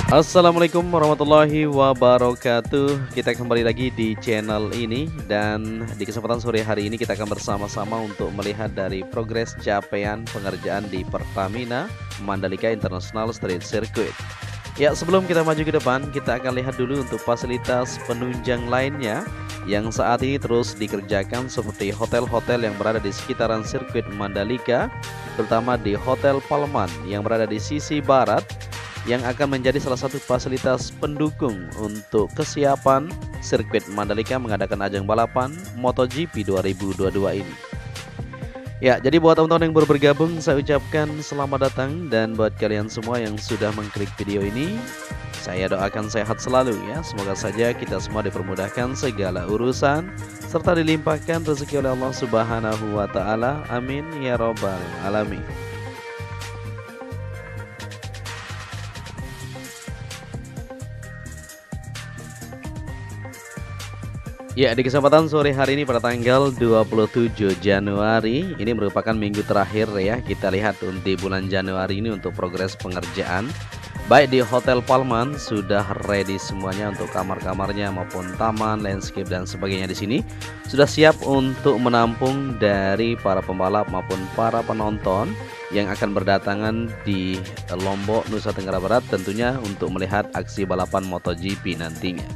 Assalamualaikum warahmatullahi wabarakatuh. Kita kembali lagi di channel ini, dan di kesempatan sore hari ini kita akan bersama-sama untuk melihat dari progres capaian pengerjaan di Pertamina Mandalika International Street Circuit. Ya, sebelum kita maju ke depan, kita akan lihat dulu untuk fasilitas penunjang lainnya yang saat ini terus dikerjakan, seperti hotel-hotel yang berada di sekitaran sirkuit Mandalika, terutama di Hotel Palman yang berada di sisi barat, yang akan menjadi salah satu fasilitas pendukung untuk kesiapan sirkuit Mandalika mengadakan ajang balapan MotoGP 2022 ini. Ya, jadi buat teman-teman yang baru bergabung, saya ucapkan selamat datang, dan buat kalian semua yang sudah mengklik video ini, saya doakan sehat selalu ya. Semoga saja kita semua dipermudahkan segala urusan serta dilimpahkan rezeki oleh Allah Subhanahu wa taala. Amin ya robbal alamin. Ya, di kesempatan sore hari ini pada tanggal 27 Januari, ini merupakan minggu terakhir ya. Kita lihat di bulan Januari ini untuk progres pengerjaan. Baik di Hotel Palman sudah ready semuanya untuk kamar-kamarnya maupun taman, landscape dan sebagainya di sini. Sudah siap untuk menampung dari para pembalap maupun para penonton yang akan berdatangan di Lombok, Nusa Tenggara Barat, tentunya untuk melihat aksi balapan MotoGP nantinya.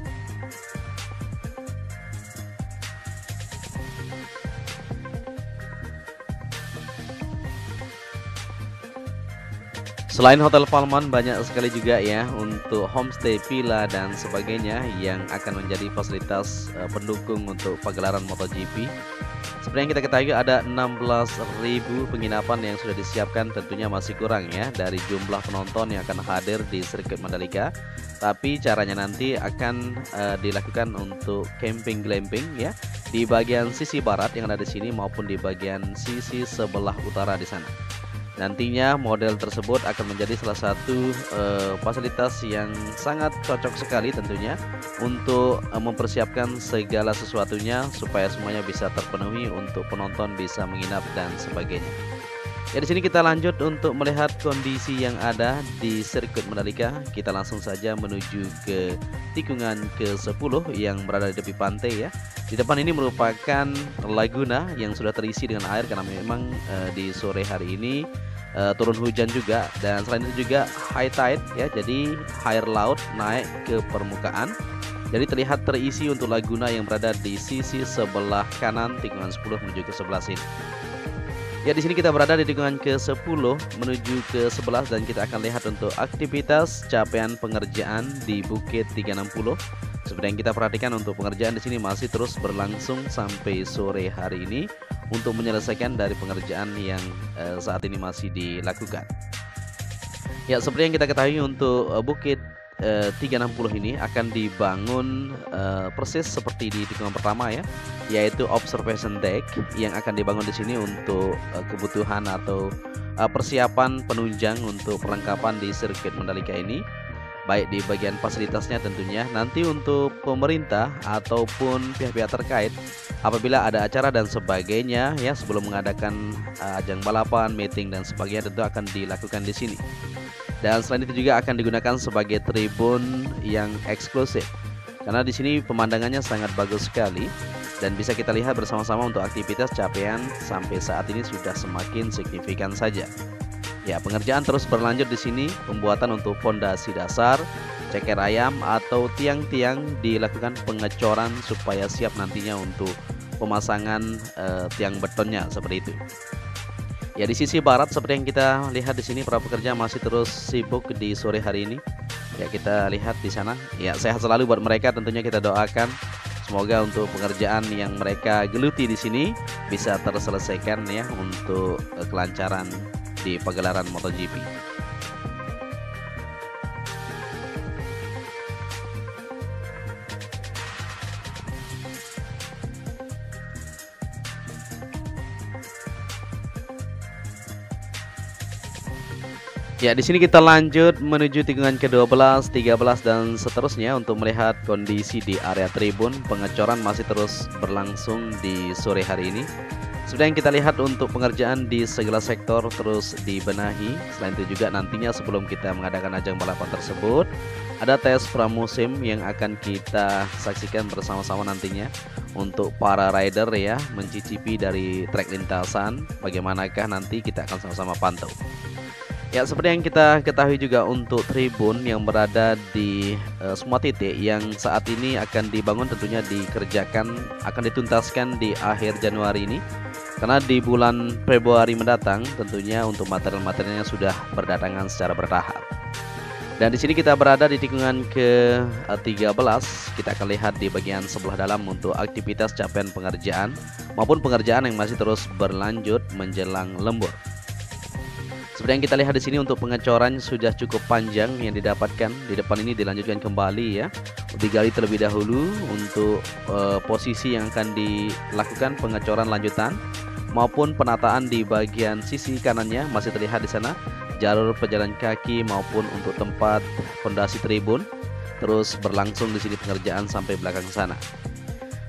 Selain Hotel Palman, banyak sekali juga ya untuk homestay, villa dan sebagainya yang akan menjadi fasilitas pendukung untuk pagelaran MotoGP. Seperti yang kita ketahui, ada 16.000 penginapan yang sudah disiapkan. Tentunya masih kurang ya dari jumlah penonton yang akan hadir di sirkuit Mandalika. Tapi caranya nanti akan dilakukan untuk camping glamping ya di bagian sisi barat yang ada di sini maupun di bagian sisi sebelah utara di sana. Nantinya model tersebut akan menjadi salah satu fasilitas yang sangat cocok sekali tentunya untuk mempersiapkan segala sesuatunya supaya semuanya bisa terpenuhi untuk penonton bisa menginap dan sebagainya. Ya, di sini kita lanjut untuk melihat kondisi yang ada di sirkuit Mandalika. Kita langsung saja menuju ke tikungan ke-10 yang berada di tepi pantai ya. Di depan ini merupakan laguna yang sudah terisi dengan air karena memang di sore hari ini turun hujan juga, dan selain itu juga high tide ya. Jadi air laut naik ke permukaan. Jadi terlihat terisi untuk laguna yang berada di sisi sebelah kanan tikungan 10 menuju ke sebelah sini. Ya, di sini kita berada di tikungan ke-10 menuju ke 11, dan kita akan lihat untuk aktivitas capaian pengerjaan di Bukit 360. Seperti yang kita perhatikan, untuk pengerjaan di sini masih terus berlangsung sampai sore hari ini untuk menyelesaikan dari pengerjaan yang saat ini masih dilakukan. Ya, seperti yang kita ketahui untuk Bukit 360 ini akan dibangun persis seperti di tikungan pertama ya, yaitu observation deck yang akan dibangun di sini untuk kebutuhan atau persiapan penunjang untuk perlengkapan di sirkuit Mandalika ini. Baik di bagian fasilitasnya tentunya, nanti untuk pemerintah ataupun pihak-pihak terkait apabila ada acara dan sebagainya ya, sebelum mengadakan ajang balapan, meeting dan sebagainya, tentu akan dilakukan di sini. Dan selain itu juga akan digunakan sebagai tribun yang eksklusif, karena di sini pemandangannya sangat bagus sekali dan bisa kita lihat bersama-sama untuk aktivitas capaian sampai saat ini sudah semakin signifikan saja. Ya, pengerjaan terus berlanjut di sini. Pembuatan untuk fondasi dasar, ceker ayam atau tiang-tiang dilakukan pengecoran supaya siap nantinya untuk pemasangan tiang betonnya seperti itu. Ya, di sisi barat seperti yang kita lihat di sini, para pekerja masih terus sibuk di sore hari ini. Ya, kita lihat di sana. Ya, sehat selalu buat mereka, tentunya kita doakan semoga untuk pekerjaan yang mereka geluti di sini bisa terselesaikan ya untuk kelancaran di pagelaran MotoGP. Ya, di sini kita lanjut menuju tikungan ke-12, 13 dan seterusnya untuk melihat kondisi di area tribun. Pengecoran masih terus berlangsung di sore hari ini. Seperti yang kita lihat untuk pengerjaan di segala sektor terus dibenahi. Selain itu juga nantinya sebelum kita mengadakan ajang balapan tersebut, ada tes pramusim yang akan kita saksikan bersama-sama nantinya untuk para rider ya, mencicipi dari trek lintasan. Bagaimanakah nanti kita akan sama-sama pantau. Ya, seperti yang kita ketahui juga untuk tribun yang berada di semua titik yang saat ini akan dibangun tentunya akan dituntaskan di akhir Januari ini. Karena di bulan Februari mendatang tentunya untuk material-materialnya sudah berdatangan secara bertahap. Dan di sini kita berada di tikungan ke-13. Kita akan lihat di bagian sebelah dalam untuk aktivitas capaian pengerjaan maupun pengerjaan yang masih terus berlanjut menjelang lembur. Seperti yang kita lihat di sini untuk pengecoran sudah cukup panjang yang didapatkan. Di depan ini dilanjutkan kembali ya, digali terlebih dahulu untuk posisi yang akan dilakukan pengecoran lanjutan maupun penataan di bagian sisi kanannya. Masih terlihat di sana jalur pejalan kaki maupun untuk tempat fondasi tribun. Terus berlangsung di sini pengerjaan sampai belakang sana.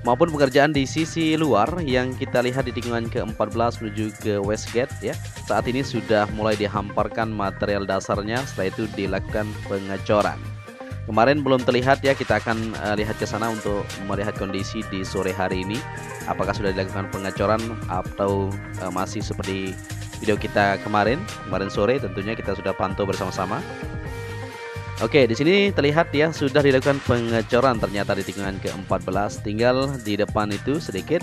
Maupun pengerjaan di sisi luar yang kita lihat di tikungan ke-14 menuju ke Westgate ya. Saat ini sudah mulai dihamparkan material dasarnya, setelah itu dilakukan pengecoran. Kemarin belum terlihat ya, kita akan lihat ke sana untuk melihat kondisi di sore hari ini. Apakah sudah dilakukan pengecoran atau masih seperti video kita kemarin sore, tentunya kita sudah pantau bersama-sama. Oke, di sini terlihat ya sudah dilakukan pengecoran ternyata di tikungan ke-14. Tinggal di depan itu sedikit,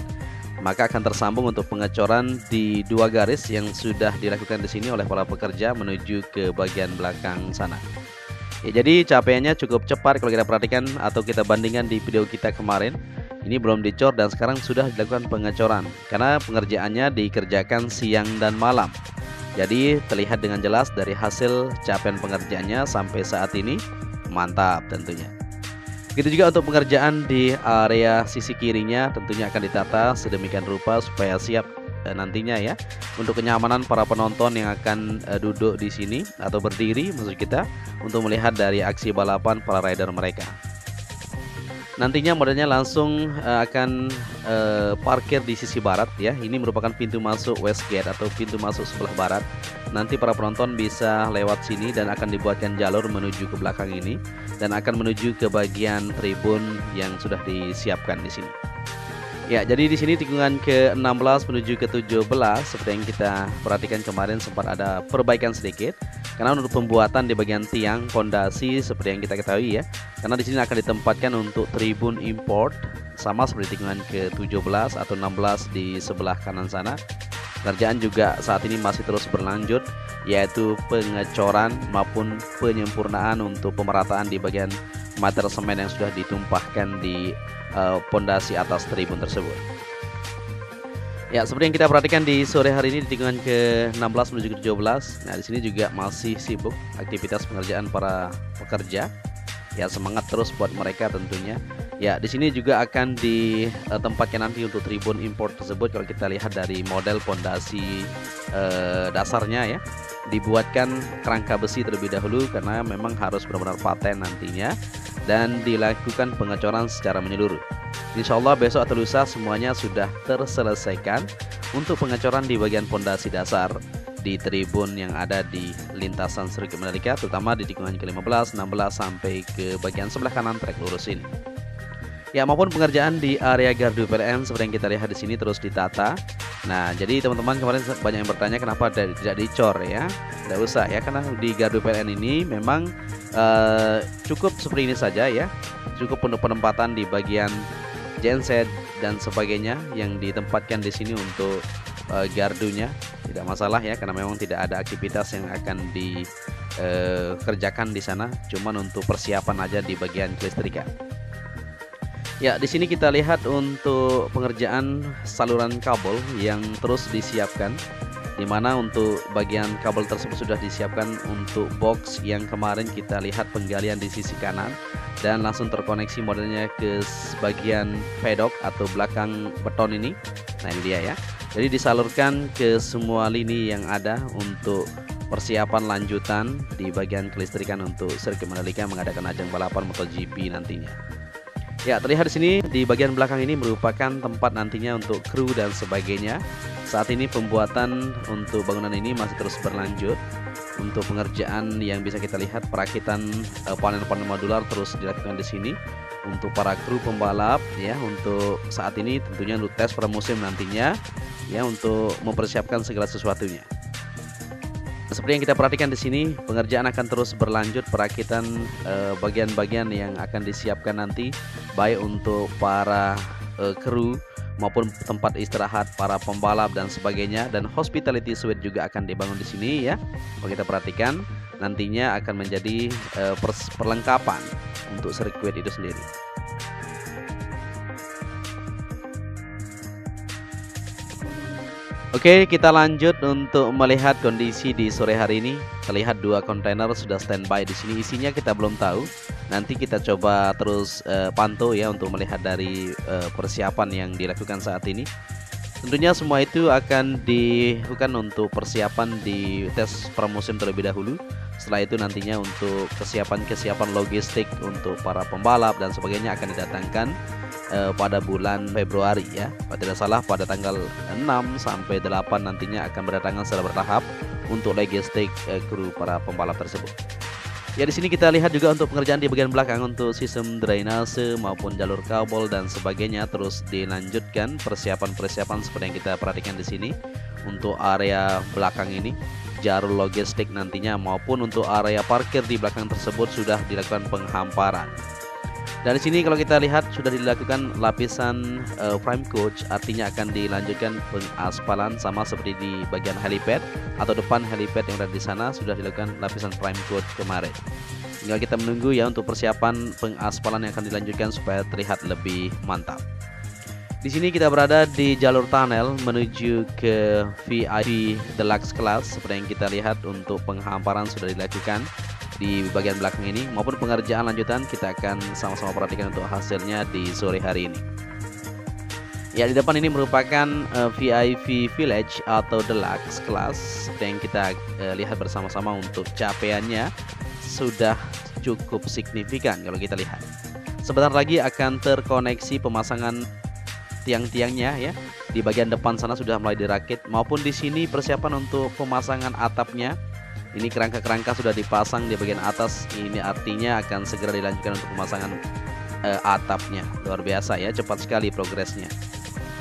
maka akan tersambung untuk pengecoran di 2 garis yang sudah dilakukan di sini oleh para pekerja menuju ke bagian belakang sana. Ya, jadi capaiannya cukup cepat kalau kita perhatikan atau kita bandingkan di video kita kemarin. Ini belum dicor dan sekarang sudah dilakukan pengecoran karena pengerjaannya dikerjakan siang dan malam. Jadi terlihat dengan jelas dari hasil capaian pengerjaannya sampai saat ini mantap tentunya. Begitu juga untuk pengerjaan di area sisi kirinya tentunya akan ditata sedemikian rupa supaya siap nantinya ya untuk kenyamanan para penonton yang akan duduk di sini atau berdiri maksud kita untuk melihat dari aksi balapan para rider mereka. Nantinya modelnya langsung akan parkir di sisi barat ya. Ini merupakan pintu masuk Westgate atau pintu masuk sebelah barat. Nanti para penonton bisa lewat sini dan akan dibuatkan jalur menuju ke belakang ini dan akan menuju ke bagian tribun yang sudah disiapkan di sini. Ya, jadi di sini tikungan ke-16 menuju ke-17 seperti yang kita perhatikan kemarin sempat ada perbaikan sedikit karena untuk pembuatan di bagian tiang fondasi seperti yang kita ketahui ya. Karena di sini akan ditempatkan untuk tribun import sama seperti tikungan ke-17 atau 16 di sebelah kanan sana. Kerjaan juga saat ini masih terus berlanjut yaitu pengecoran maupun penyempurnaan untuk pemerataan di bagian material semen yang sudah ditumpahkan di pondasi atas tribun tersebut. Ya, seperti yang kita perhatikan di sore hari ini di tikungan ke-16 menuju ke-17. Nah, di sini juga masih sibuk aktivitas pengerjaan para pekerja. Ya, semangat terus buat mereka tentunya. Ya, di sini juga akan ditempatkan nanti untuk tribun import tersebut. Kalau kita lihat dari model pondasi dasarnya ya, dibuatkan kerangka besi terlebih dahulu karena memang harus benar-benar paten nantinya dan dilakukan pengecoran secara menyeluruh. Insya Allah besok atau lusa semuanya sudah terselesaikan untuk pengecoran di bagian pondasi dasar di tribun yang ada di lintasan sirkuit Mandalika, terutama di tikungan ke-15, 16 sampai ke bagian sebelah kanan trek lurus ini. Ya, maupun pengerjaan di area gardu PLN seperti yang kita lihat di sini terus ditata. Nah, jadi teman-teman kemarin banyak yang bertanya kenapa tidak dicor ya. Tidak usah ya, karena di gardu PLN ini memang cukup seperti ini saja ya. Cukup untuk penempatan di bagian genset dan sebagainya yang ditempatkan di sini untuk gardunya. Tidak masalah ya, karena memang tidak ada aktivitas yang akan dikerjakan di sana, cuman untuk persiapan aja di bagian kelistrikan. Ya, di sini kita lihat untuk pengerjaan saluran kabel yang terus disiapkan, di mana untuk bagian kabel tersebut sudah disiapkan untuk box yang kemarin kita lihat penggalian di sisi kanan dan langsung terkoneksi modelnya ke bagian pedok atau belakang beton ini. Nah, ini dia ya. Jadi disalurkan ke semua lini yang ada untuk persiapan lanjutan di bagian kelistrikan untuk sirkuit Mandalika mengadakan ajang balapan MotoGP nantinya. Ya, terlihat di sini di bagian belakang ini merupakan tempat nantinya untuk kru dan sebagainya. Saat ini pembuatan untuk bangunan ini masih terus berlanjut. Untuk pengerjaan yang bisa kita lihat perakitan panel-panel modular terus dilakukan di sini untuk para kru pembalap ya. Untuk saat ini tentunya untuk tes pramusim nantinya ya, untuk mempersiapkan segala sesuatunya. Seperti yang kita perhatikan di sini, pengerjaan akan terus berlanjut, perakitan bagian-bagian yang akan disiapkan nanti baik untuk para kru maupun tempat istirahat para pembalap dan sebagainya, dan hospitality suite juga akan dibangun di sini ya. Kalau kita perhatikan nantinya akan menjadi perlengkapan untuk sirkuit itu sendiri. Oke, kita lanjut untuk melihat kondisi di sore hari ini. Terlihat 2 kontainer sudah standby di sini. Isinya kita belum tahu. Nanti kita coba terus pantau ya untuk melihat dari persiapan yang dilakukan saat ini. Tentunya semua itu akan dilakukan untuk persiapan di tes pramusim terlebih dahulu. Setelah itu nantinya untuk kesiapan logistik untuk para pembalap dan sebagainya akan didatangkan pada bulan Februari ya. Kalau tidak salah pada tanggal 6 sampai 8 nantinya akan berdatangan secara bertahap untuk logistik kru para pembalap tersebut. Ya, di sini kita lihat juga untuk pengerjaan di bagian belakang untuk sistem drainase maupun jalur kabel dan sebagainya terus dilanjutkan persiapan-persiapan seperti yang kita perhatikan di sini. Untuk area belakang ini jalur logistik nantinya maupun untuk area parkir di belakang tersebut sudah dilakukan penghamparan. Dan di sini kalau kita lihat sudah dilakukan lapisan prime coat, artinya akan dilanjutkan pengaspalan sama seperti di bagian helipad atau depan helipad yang ada di sana sudah dilakukan lapisan prime coat kemarin. Tinggal kita menunggu ya untuk persiapan pengaspalan yang akan dilanjutkan supaya terlihat lebih mantap. Di sini kita berada di jalur tunnel menuju ke VIP Deluxe Class. Seperti yang kita lihat untuk penghamparan sudah dilakukan di bagian belakang ini maupun pengerjaan lanjutan kita akan sama-sama perhatikan untuk hasilnya di sore hari ini. Ya, di depan ini merupakan VIP Village atau Deluxe Class. Seperti yang kita lihat bersama-sama untuk capaiannya sudah cukup signifikan kalau kita lihat. Sebentar lagi akan terkoneksi pemasangan tiang-tiangnya ya. Di bagian depan sana sudah mulai dirakit maupun di sini persiapan untuk pemasangan atapnya. Ini kerangka-kerangka sudah dipasang di bagian atas. Ini artinya akan segera dilanjutkan untuk pemasangan atapnya. Luar biasa ya, cepat sekali progresnya.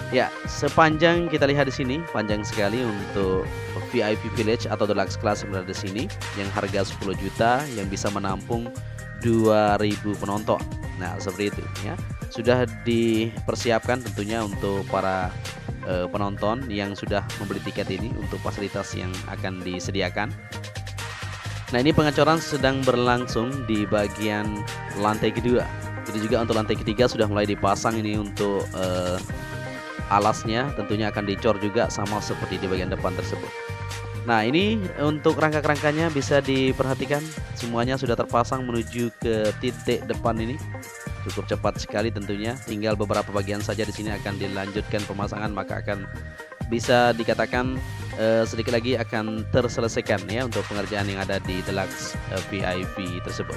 Ya, sepanjang kita lihat di sini panjang sekali untuk VIP Village atau Deluxe Class yang berada di sini, yang harga 10 juta yang bisa menampung 2000 penonton. Nah, seperti itu ya. Sudah dipersiapkan tentunya untuk para penonton yang sudah membeli tiket ini untuk fasilitas yang akan disediakan. Nah, ini pengecoran sedang berlangsung di bagian lantai kedua. Jadi juga untuk lantai ketiga sudah mulai dipasang ini untuk alasnya, tentunya akan dicor juga sama seperti di bagian depan tersebut. Nah, ini untuk rangka-rangkanya bisa diperhatikan semuanya sudah terpasang menuju ke titik depan ini. Cukup cepat sekali tentunya. Tinggal beberapa bagian saja di sini akan dilanjutkan pemasangan, maka akan bisa dikatakan sedikit lagi akan terselesaikan ya untuk pengerjaan yang ada di Deluxe VIP tersebut.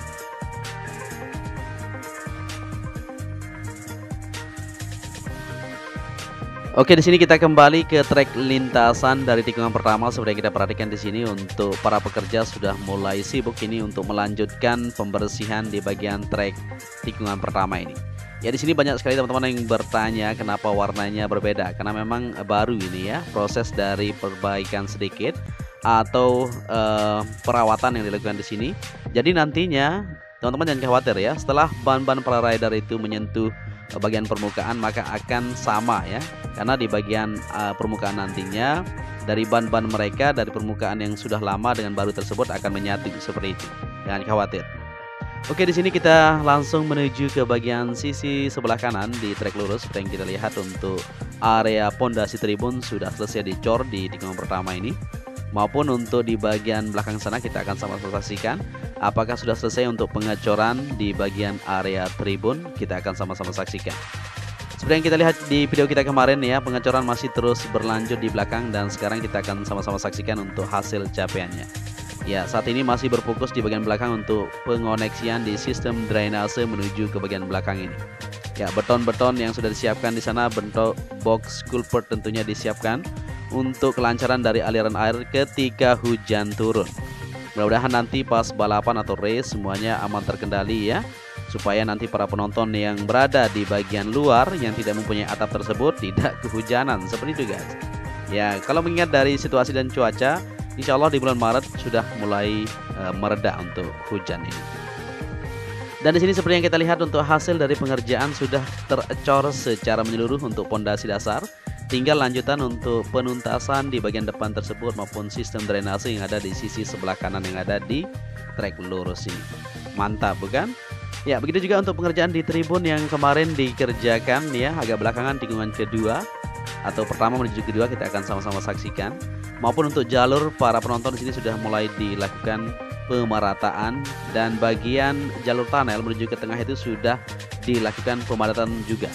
Oke, di sini kita kembali ke trek lintasan dari tikungan pertama. Seperti yang kita perhatikan di sini untuk para pekerja sudah mulai sibuk ini untuk melanjutkan pembersihan di bagian trek tikungan pertama ini. Ya, di sini banyak sekali teman-teman yang bertanya kenapa warnanya berbeda. Karena memang baru ini ya, proses dari perbaikan sedikit atau perawatan yang dilakukan di sini. Jadi nantinya teman-teman jangan khawatir ya, setelah ban-ban para rider itu menyentuh bagian permukaan maka akan sama ya, karena di bagian permukaan nantinya dari ban-ban mereka dari permukaan yang sudah lama dengan baru tersebut akan menyatu seperti itu. Jangan khawatir. Oke, di sini kita langsung menuju ke bagian sisi sebelah kanan di trek lurus. Seperti yang kita lihat untuk area pondasi tribun sudah selesai dicor di tikungan pertama ini, maupun untuk di bagian belakang sana kita akan sama-sama saksikan apakah sudah selesai untuk pengecoran di bagian area tribun. Kita akan sama-sama saksikan. Seperti yang kita lihat di video kita kemarin ya, pengecoran masih terus berlanjut di belakang dan sekarang kita akan sama-sama saksikan untuk hasil capaiannya. Ya, saat ini masih berfokus di bagian belakang untuk pengoneksian di sistem drainase menuju ke bagian belakang ini. Ya, beton-beton yang sudah disiapkan di sana, bentuk box culvert tentunya disiapkan untuk kelancaran dari aliran air ketika hujan turun. Mudah-mudahan nanti pas balapan atau race semuanya aman terkendali ya, supaya nanti para penonton yang berada di bagian luar yang tidak mempunyai atap tersebut tidak kehujanan seperti itu guys. Ya, kalau mengingat dari situasi dan cuaca, insya Allah di bulan Maret sudah mulai mereda untuk hujan ini. Dan di sini seperti yang kita lihat untuk hasil dari pengerjaan sudah terecor secara menyeluruh untuk pondasi dasar. Tinggal lanjutan untuk penuntasan di bagian depan tersebut maupun sistem drainase yang ada di sisi sebelah kanan yang ada di trek lurus ini. Mantap bukan? Ya, begitu juga untuk pengerjaan di tribun yang kemarin dikerjakan ya, agak belakangan tikungan kedua atau pertama menuju kedua kita akan sama-sama saksikan. Maupun untuk jalur para penonton di sini sudah mulai dilakukan pemerataan dan bagian jalur tunnel menuju ke tengah itu sudah dilakukan pemadatan juga.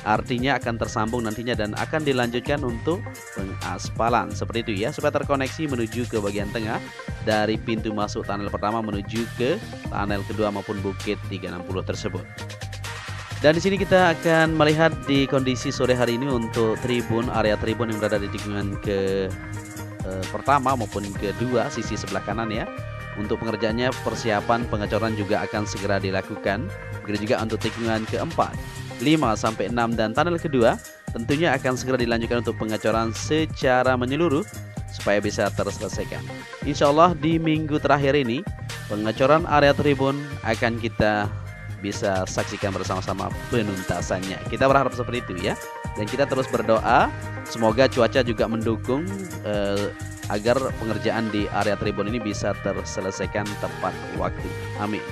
Artinya akan tersambung nantinya dan akan dilanjutkan untuk pengaspalan seperti itu ya, supaya terkoneksi menuju ke bagian tengah dari pintu masuk tunnel pertama menuju ke tunnel kedua maupun Bukit 360 tersebut. Dan di sini kita akan melihat di kondisi sore hari ini untuk tribun, area tribun yang berada di tikungan ke pertama maupun kedua sisi sebelah kanan ya. Untuk pengerjaannya persiapan pengecoran juga akan segera dilakukan. Begitu juga untuk tikungan keempat, 5 sampai 6 dan tunnel kedua tentunya akan segera dilanjutkan untuk pengecoran secara menyeluruh supaya bisa terselesaikan. Insya Allah di minggu terakhir ini pengecoran area tribun akan kita bisa saksikan bersama-sama penuntasannya. Kita berharap seperti itu ya. Dan kita terus berdoa semoga cuaca juga mendukung agar pengerjaan di area tribun ini bisa terselesaikan tepat waktu. Amin.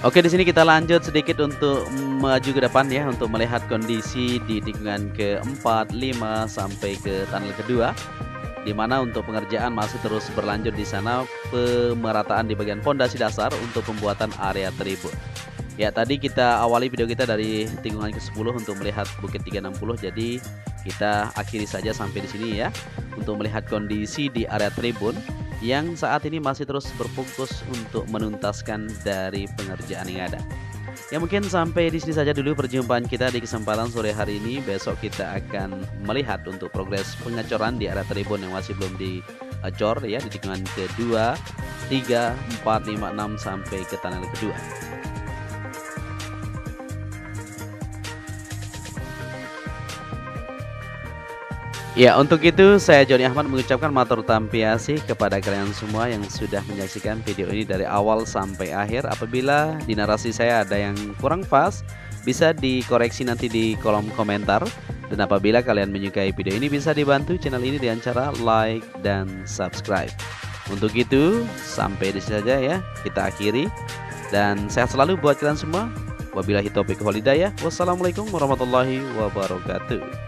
Oke, di sini kita lanjut sedikit untuk maju ke depan ya, untuk melihat kondisi di tikungan keempat, 5 sampai ke tunnel kedua, di mana untuk pengerjaan masih terus berlanjut di sana, pemerataan di bagian pondasi dasar untuk pembuatan area tribun. Ya, tadi kita awali video kita dari tikungan ke-10 untuk melihat Bukit 360, jadi kita akhiri saja sampai di sini ya, untuk melihat kondisi di area tribun yang saat ini masih terus berfokus untuk menuntaskan dari pengerjaan yang ada. Ya, mungkin sampai di sini saja dulu perjumpaan kita di kesempatan sore hari ini. Besok kita akan melihat untuk progres pengecoran di area tribun yang masih belum diacor ya, di tikungan kedua, 3, 4, 5, 6 sampai ke tunnel kedua. Ya, untuk itu saya Joni Ahmad mengucapkan matur tampiasih kepada kalian semua yang sudah menyaksikan video ini dari awal sampai akhir. Apabila di narasi saya ada yang kurang pas, bisa dikoreksi nanti di kolom komentar. Dan apabila kalian menyukai video ini, bisa dibantu channel ini dengan cara like dan subscribe. Untuk itu, sampai di sini saja ya, kita akhiri. Dan sehat selalu buat kalian semua. Wabillahi taufiq wal hidayah. Wassalamualaikum warahmatullahi wabarakatuh.